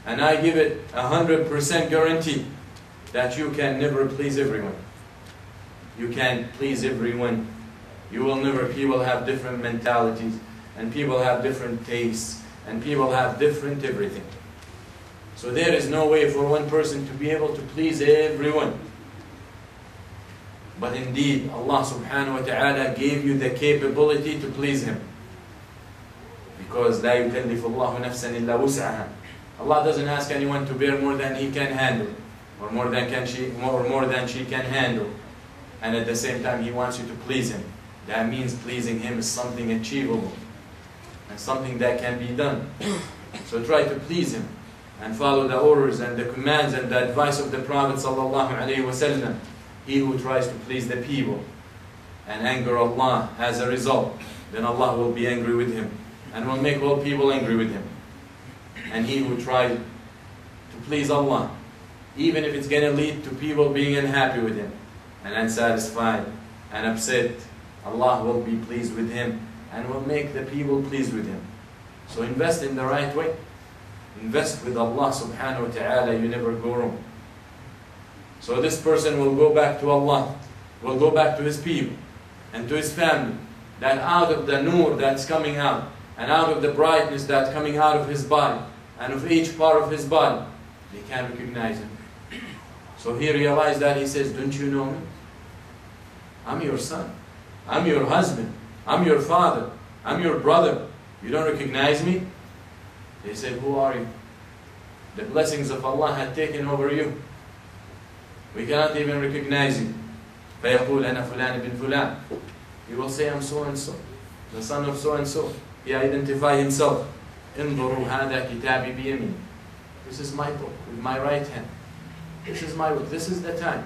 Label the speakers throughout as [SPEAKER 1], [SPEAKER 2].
[SPEAKER 1] And I give it 100% guarantee that you can never please everyone. You can't please everyone. You will never. People have different mentalities, and people have different tastes, and people have different everything. So there is no way for one person to be able to please everyone. But indeed, Allah subhanahu wa ta'ala gave you the capability to please Him. Because لا يكلف الله نفسا إلا وسعها. Allah doesn't ask anyone to bear more than he can handle, or more than she can handle. And at the same time, He wants you to please Him. That means pleasing Him is something achievable and something that can be done. So try to please Him and follow the orders and the commands and the advice of the Prophet ﷺ. He who tries to please the people and anger Allah as a result, then Allah will be angry with him and will make all people angry with him. And he who tries to please Allah, even if it's going to lead to people being unhappy with him and unsatisfied and upset, Allah will be pleased with him and will make the people pleased with him. So invest in the right way. Invest with Allah subhanahu wa ta'ala, you never go wrong. So this person will go back to Allah, will go back to his people and to his family, that out of the nur that's coming out, and out of the brightness that's coming out of his body, and of each part of his body, they can recognize him. So he realized that, he says, don't you know me? I'm your son, I'm your husband, I'm your father, I'm your brother. You don't recognize me? They said, who are you? The blessings of Allah had taken over you. We cannot even recognize you. فَيَقُولَ أَنَا فُلَانِ بِنْ فُلَانِ. He will say, I'm so and so, the son of so and so. He identifies himself. انظروا هذا كتابي بيمين. This is my book with my right hand. This is my book. This is the time.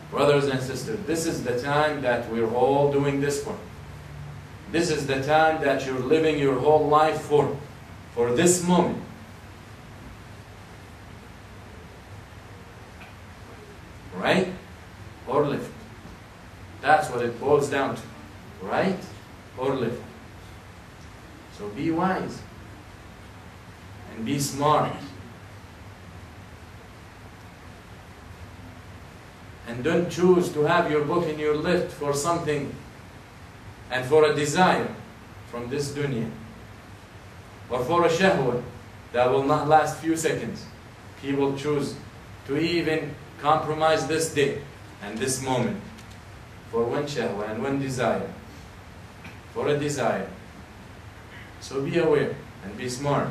[SPEAKER 1] Brothers and sisters, this is the time that we're all doing this for. This is the time that you're living your whole life for this moment. Right or left? That's what it boils down to. Right or left? So be wise and be smart. And don't choose to have your book in your left for something and for a desire from this dunya, or for a shahwa that will not last few seconds. People choose to even compromise this day and this moment for one shahwa and one desire, for a desire. So be aware and be smart.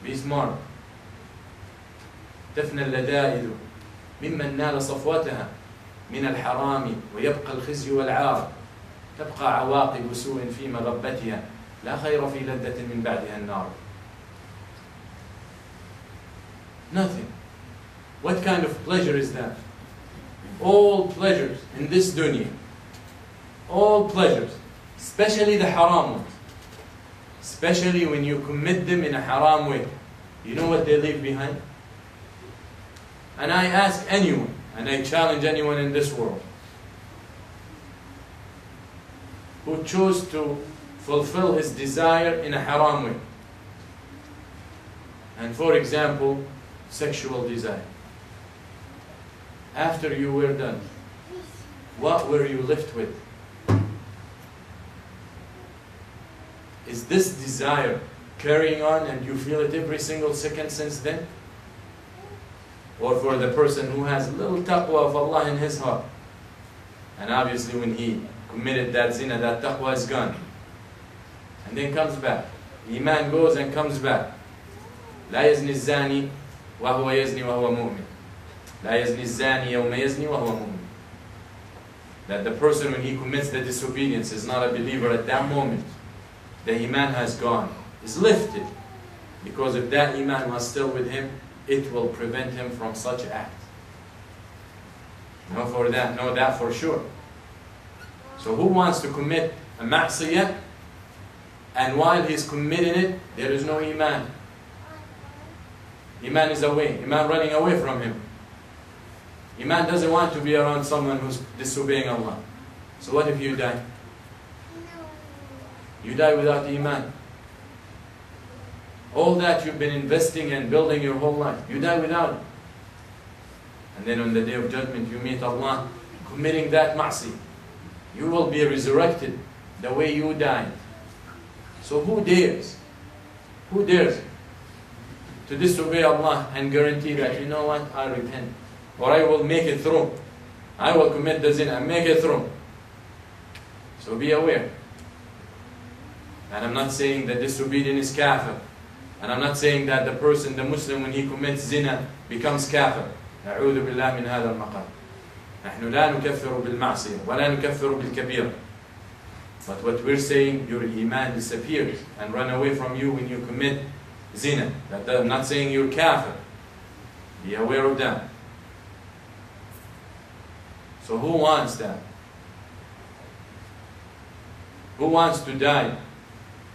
[SPEAKER 1] Be smart. تفنى اللذائذ ممن نال صفوتها من الحرام ويبقى الخزي والعار تبقى عواقب سوء في مغبتها لا خير في لذة من بعدها النار. Nothing. What kind of pleasure is that? All pleasures in this dunya, all pleasures, especially the haram ones, especially when you commit them in a haram way, you know what they leave behind? And I ask anyone, and I challenge anyone in this world who chose to fulfill his desire in a haram way, and for example, sexual desire. After you were done, what were you left with? Is this desire carrying on and you feel it every single second since then? Or for the person who has a little taqwa of Allah in his heart, and obviously when he committed that zina, that taqwa is gone, and then comes back. Iman goes and comes back. لا يزني الزاني وهو يزني وهو مؤمن. لا يزني الزاني يوم يزني وهو مؤمن. That the person, when he commits the disobedience, is not a believer at that moment. The iman has gone, is lifted, because if that iman was still with him, it will prevent him from such act. Know that for sure. So who wants to commit a ma'siyah, and while he's committing it, there is no iman? Iman is away. Iman running away from him. Iman doesn't want to be around someone who's disobeying Allah. So what if you die? You die without iman. All that you've been investing and building your whole life, you die without it. And then on the day of judgment, you meet Allah committing that ma'asi. You will be resurrected the way you died. So who dares? Who dares to disobey Allah and guarantee that, you know what, I repent, or I will make it through. I will commit the zina and make it through. So be aware. And I'm not saying that disobedience is kafir. And I'm not saying that the person, the Muslim, when he commits zina, becomes kafir. أعوذ بالله من هذا المقام. نحن لا نكفر بالمعصية ولا نكفر بالكبيرة. But what we're saying, your iman disappears and run away from you when you commit zina. I'm not saying you're kafir. Be aware of that. So who wants that? Who wants to die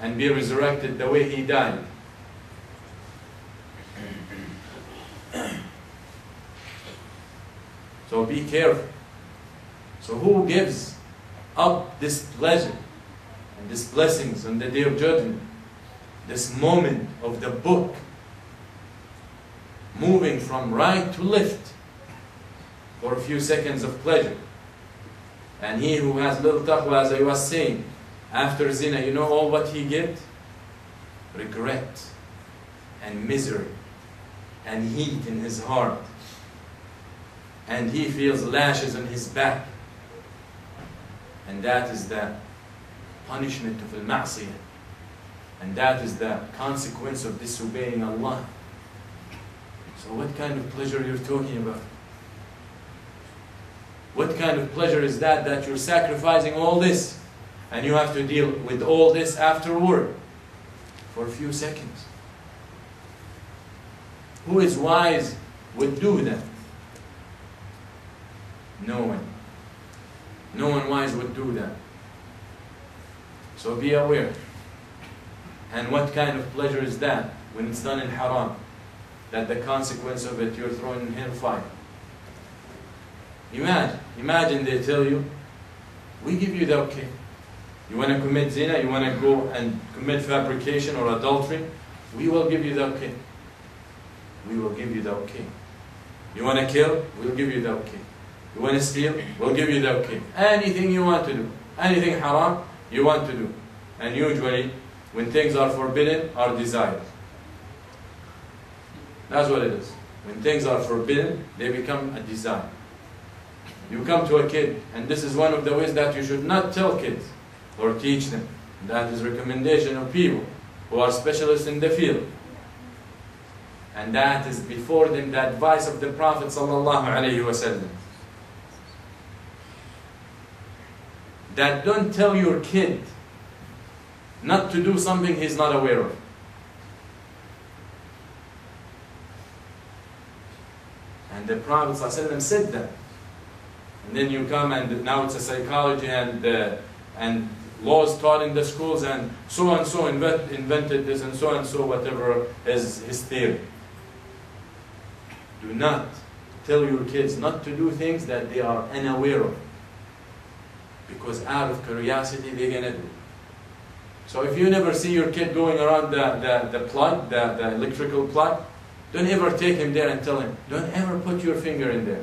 [SPEAKER 1] and be resurrected the way he died? So be careful. So who gives up this pleasure and these blessings on the day of judgment? This moment of the book moving from right to left for a few seconds of pleasure. And he who has little taqwa, as I was saying, after zina, you know all what he gets? Regret and misery and heat in his heart. And he feels lashes on his back. And that is the punishment of al-ma'siyah. And that is the consequence of disobeying Allah. So what kind of pleasure you're talking about? What kind of pleasure is that, that you're sacrificing all this and you have to deal with all this afterward for a few seconds? Who is wise would do that? No one. No one wise would do that. So be aware. And what kind of pleasure is that when it's done in haram? That the consequence of it, you're thrown in hellfire. Imagine they tell you, we give you the okay. You want to commit zina, you want to go and commit fabrication or adultery, we will give you the okay. We will give you the okay. You want to kill, we'll give you the okay. You want to steal, we'll give you the okay. Anything you want to do, anything haram, you want to do. And usually, when things are forbidden, are desired. That's what it is. When things are forbidden, they become a desire. You come to a kid, and this is one of the ways that you should not tell kids or teach them. That is recommendation of people who are specialists in the field. And that is before them the advice of the Prophet ﷺ. That don't tell your kid not to do something he's not aware of. And the Prophet ﷺ said that. And then you come and now it's a psychology and laws taught in the schools and so invented this and so whatever is his theory. Do not tell your kids not to do things that they are unaware of. Because out of curiosity they're going to do. So if you never see your kid going around the plug, the electrical plug, don't ever take him there and tell him, don't ever put your finger in there.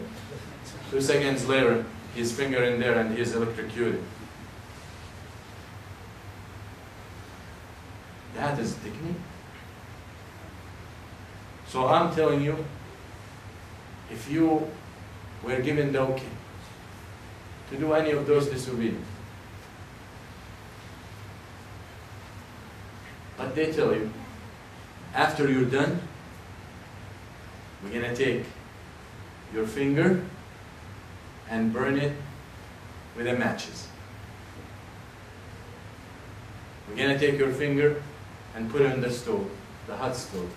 [SPEAKER 1] 2 seconds later, his finger in there and he is electrocuted. That is technique. So I'm telling you, if you were given the okay to do any of those disobedience, but they tell you, after you're done, we're going to take your finger and burn it with the matches. We're going to take your finger and put it on the stove, the hot stove.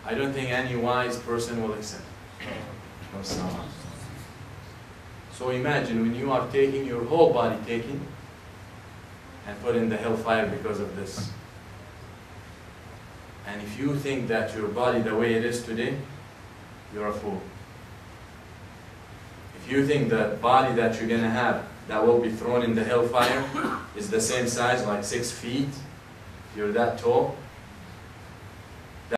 [SPEAKER 1] I don't think any wise person will accept it. So imagine when you are taking your whole body taken and put in the hellfire because of this. And if you think that your body the way it is today, you're a fool. If you think the body that you're going to have that will be thrown in the hellfire is the same size, like 6 feet, If you're that tall,